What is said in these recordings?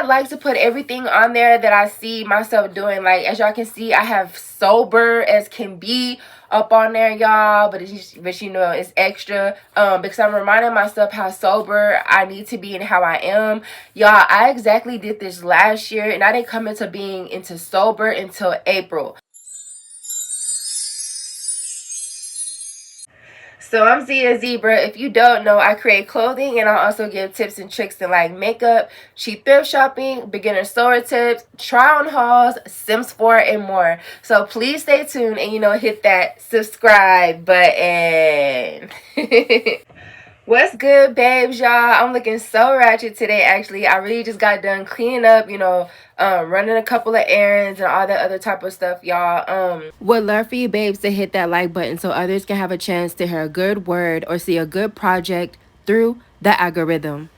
like to put everything on there that I see myself doing. Like, as y'all can see, I have sober as can be up on there, y'all, but you know, it's extra because I'm reminding myself how sober I need to be and how I am. Y'all, I exactly did this last year, and I didn't come into being into sober until April. So I'm Zia Zebra. If you don't know, I create clothing, and I also give tips and tricks in like makeup, cheap thrift shopping, beginner sewer tips, try on hauls, Sims 4, and more. So please stay tuned and, you know, hit that subscribe button. What's good, babes, y'all? I'm looking so ratchet today, actually. I really just got done cleaning up, you know, running a couple of errands and all that other type of stuff, y'all. Would love for you, babes, to hit that like button so others can have a chance to hear a good word or see a good project through the algorithm.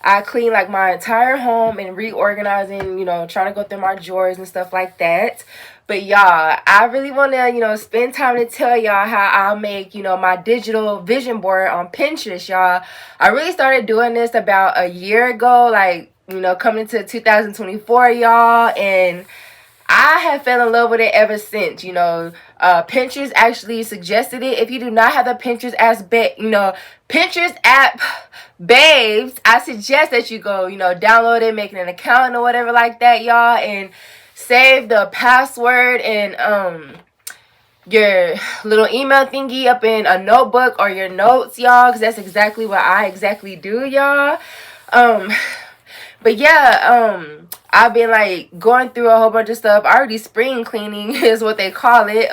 I clean like my entire home and reorganizing, you know, trying to go through my drawers and stuff like that. But y'all, I really want to, you know, spend time to tell y'all how I make, you know, my digital vision board on Pinterest, y'all. I really started doing this about a year ago, like, you know, coming to 2024, y'all, and I have fell in love with it ever since. You know, Pinterest actually suggested it. If you do not have the Pinterest Pinterest app, babes, I suggest that you go, you know, download it, make an account or whatever like that, y'all, and save the password and your little email thingy up in a notebook or your notes, y'all, because that's exactly what I exactly do, y'all. But yeah, I've been like going through a whole bunch of stuff. Already spring cleaning is what they call it.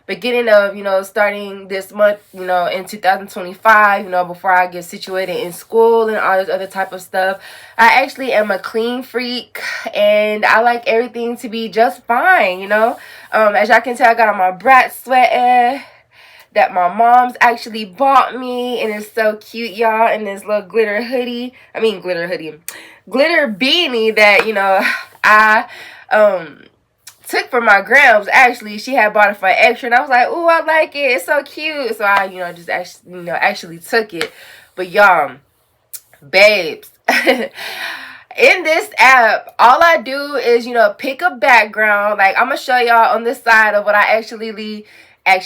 Beginning of, you know, starting this month, you know, in 2025, you know, before I get situated in school and all this other type of stuff. I actually am a clean freak and I like everything to be just fine, you know. As y'all can tell, I got on my Brat sweater that my mom's actually bought me, and it's so cute, y'all, and this little glitter beanie that, you know, I took from my grams. Actually, she had bought it for extra, and I was like, ooh, I like it, it's so cute. So I, you know, just actually took it. But y'all, babes, in this app, all I do is, you know, pick a background. Like, I'm gonna show y'all on this side of what I actually do. I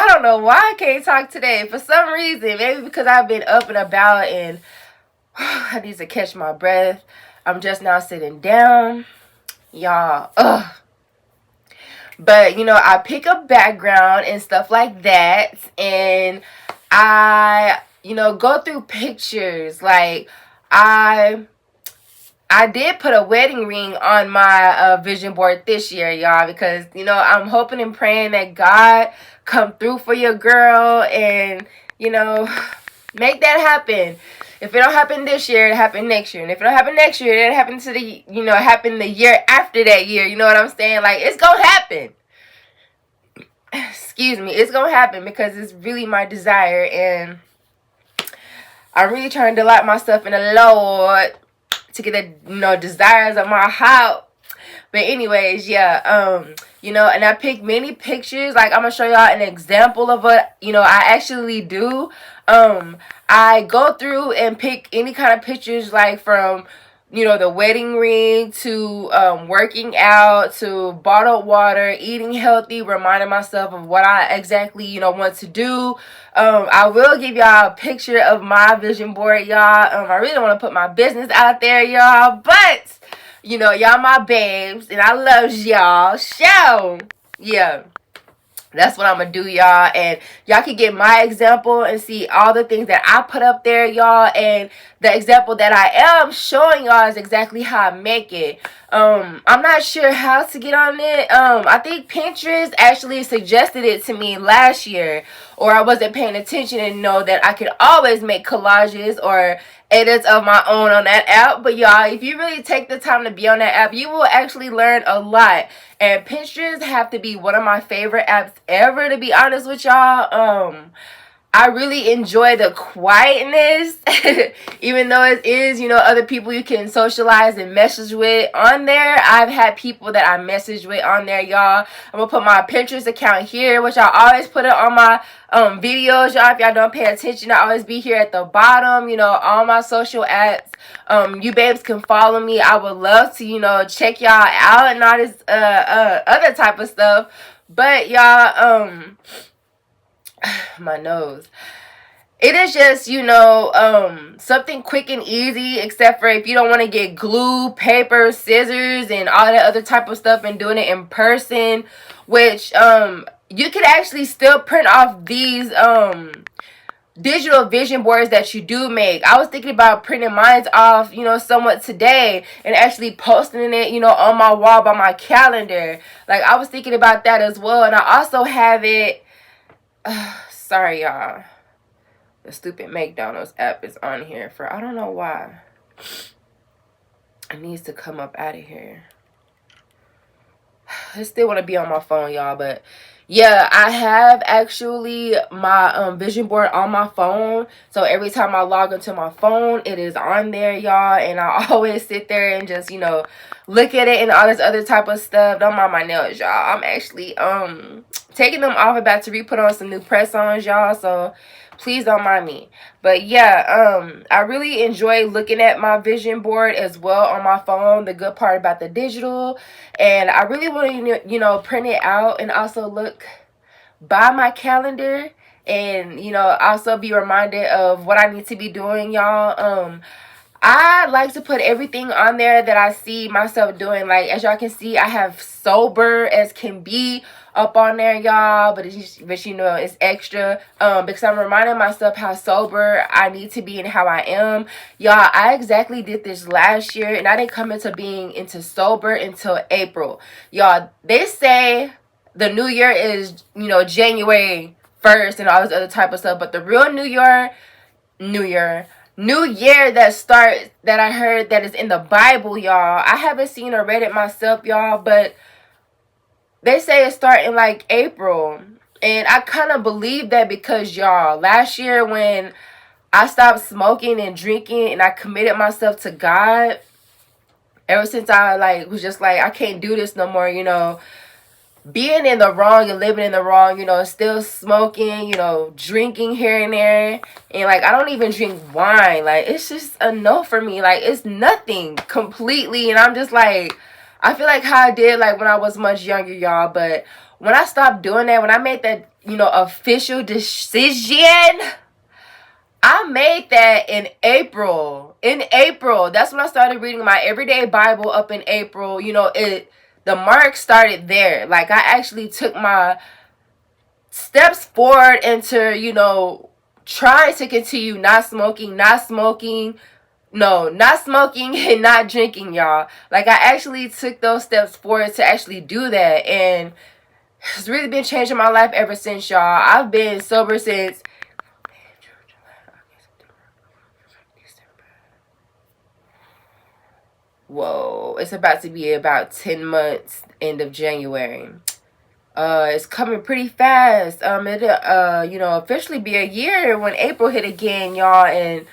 don't know why I can't talk today. For some reason, maybe because I've been up and about and I need to catch my breath. I'm just now sitting down, y'all. But, you know, I pick a background and stuff like that, and I, you know, go through pictures. Like, I did put a wedding ring on my vision board this year, y'all, because, you know, I'm hoping and praying that God come through for your girl and, you know, make that happen. If it don't happen this year, it'll happen next year. And if it don't happen next year, it'll happen happen the year after that year. You know what I'm saying? Like, it's gonna happen. Excuse me. It's gonna happen because it's really my desire. And I'm really trying to delight myself in the Lord to get the, you know, desires of my heart. But anyways, yeah, you know, and I picked many pictures. Like, I'm gonna show y'all an example of what, you know, I actually do. I go through and pick any kind of pictures, like from, you know, the wedding ring to working out to bottled water, eating healthy, reminding myself of what I exactly, you know, want to do. I will give y'all a picture of my vision board, y'all. I really don't want to put my business out there, y'all, but, you know, y'all my babes, and I love y'all. So, yeah. That's what I'm gonna do, y'all, and y'all can get my example and see all the things that I put up there, y'all, and the example that I am showing y'all is exactly how I make it. I'm not sure how to get on it. I think Pinterest actually suggested it to me last year, or I wasn't paying attention and know that I could always make collages or edits of my own on that app. But y'all, if you really take the time to be on that app, you will actually learn a lot. And Pinterest have to be one of my favorite apps ever, to be honest with y'all. I really enjoy the quietness, even though it is, other people you can socialize and message with on there. I've had people that I message with on there, y'all. I'm going to put my Pinterest account here, which I always put it on my videos, y'all. If y'all don't pay attention, I always be here at the bottom, all my social apps. You babes can follow me. I would love to, check y'all out and all this other type of stuff. But y'all, my nose. It is just, something quick and easy, except for if you don't want to get glue, paper, scissors, and all that other type of stuff and doing it in person, which you could actually still print off these digital vision boards that you do make. I was thinking about printing mine off, somewhat today and actually posting it, on my wall by my calendar. Like, I was thinking about that as well. And I also have it, sorry, y'all. The stupid McDonald's app is on here for, I don't know why. It needs to come up out of here. I still want to be on my phone, y'all, but yeah, I have actually my vision board on my phone. So every time I log into my phone, it is on there, y'all. And I always sit there and just, look at it and all this other type of stuff. Don't mind my nails, y'all. I'm actually taking them off, about to re-put on some new press-ons, y'all. So please don't mind me. But yeah, I really enjoy looking at my vision board as well on my phone. The good part about the digital. And I really want to, print it out and also look by my calendar. And, also be reminded of what I need to be doing, y'all. I like to put everything on there that I see myself doing. Like, as y'all can see, I have sober as can be up on there, y'all. But it's extra because I'm reminding myself how sober I need to be and how I am. Y'all, I exactly did this last year, and I didn't come into being into sober until April. Y'all, they say the new year is, January 1st and all this other type of stuff. But the real New Year that I heard that is in the Bible, y'all. I haven't seen or read it myself, y'all, but they say it's starting like April. And I kind of believe that because, y'all, last year when I stopped smoking and drinking and I committed myself to God, ever since I was just like, I can't do this no more, being in the wrong and living in the wrong, still smoking, drinking here and there. And, I don't even drink wine. It's just a no for me. It's nothing completely. And I'm just like, I feel like how I did, when I was much younger, y'all. But when I stopped doing that, when I made that, official decision, I made that in April. In April. That's when I started reading my everyday Bible up in April. The mark started there. I actually took my steps forward into, trying to continue not smoking and not drinking, y'all. I actually took those steps forward to actually do that. And it's really been changing my life ever since, y'all. I've been sober since whoa, it's about to be about 10 months, end of January. It's coming pretty fast. It'll, officially be a year when April hit again, y'all, and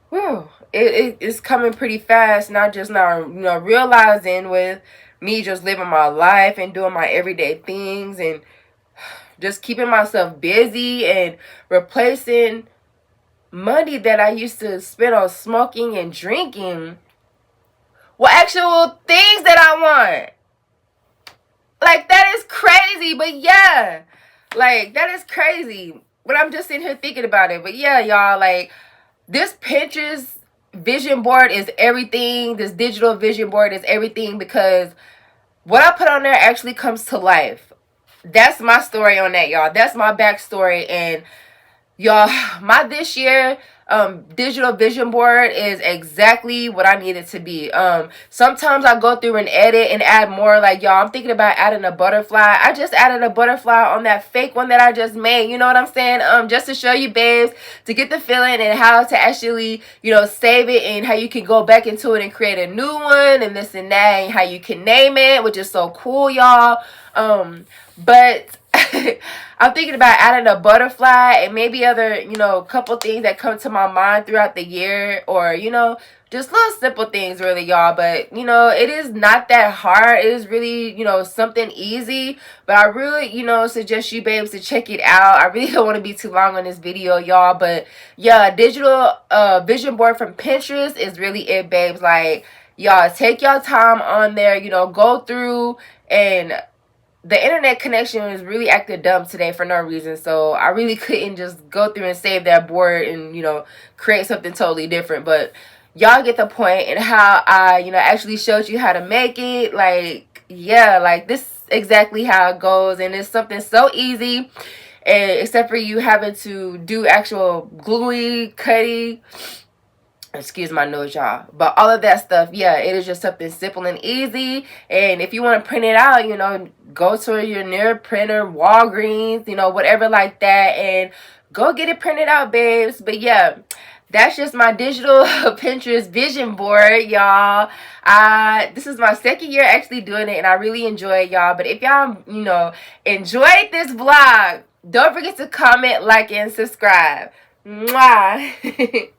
whew, it's coming pretty fast. Not just now, realizing with me just living my life and doing my everyday things and just keeping myself busy and replacing money that I used to spend on smoking and drinking. Well, actual things that I want. That is crazy. But yeah. That is crazy. But I'm just sitting here thinking about it. But yeah, y'all. This Pinterest vision board is everything. This digital vision board is everything. Because what I put on there actually comes to life. That's my story on that, y'all. That's my backstory. And y'all, my this year digital vision board is exactly what I need it to be. Sometimes I go through and edit and add more. Y'all, I'm thinking about adding a butterfly. I just added a butterfly on that fake one that I just made. You know what I'm saying? Just to show you, babes, to get the feeling and how to actually, save it and how you can go back into it and create a new one and this and that and how you can name it, which is so cool, y'all. But I'm thinking about adding a butterfly and maybe other, couple things that come to my mind throughout the year, or, just little simple things really, y'all. But, it is not that hard. It is really, something easy. But I really, suggest you babes to check it out. I really don't want to be too long on this video, y'all. But yeah, digital vision board from Pinterest is really it, babes. Like, y'all, take your time on there, go through, and the internet connection was really acting dumb today for no reason. So I really couldn't just go through and save that board and, create something totally different. But y'all get the point, and how I, actually showed you how to make it. Like, yeah, like this is exactly how it goes. And it's something so easy. And except for you having to do actual gluey, cutty, excuse my nose, y'all, but all of that stuff, yeah, it is just something simple and easy. And if you want to print it out, go to your near printer, Walgreens, whatever like that, and go get it printed out, babes. But yeah, that's just my digital Pinterest vision board, y'all. This is my second year actually doing it, and I really enjoy it, y'all. But if y'all, enjoyed this vlog, don't forget to comment, like, and subscribe. Mwah.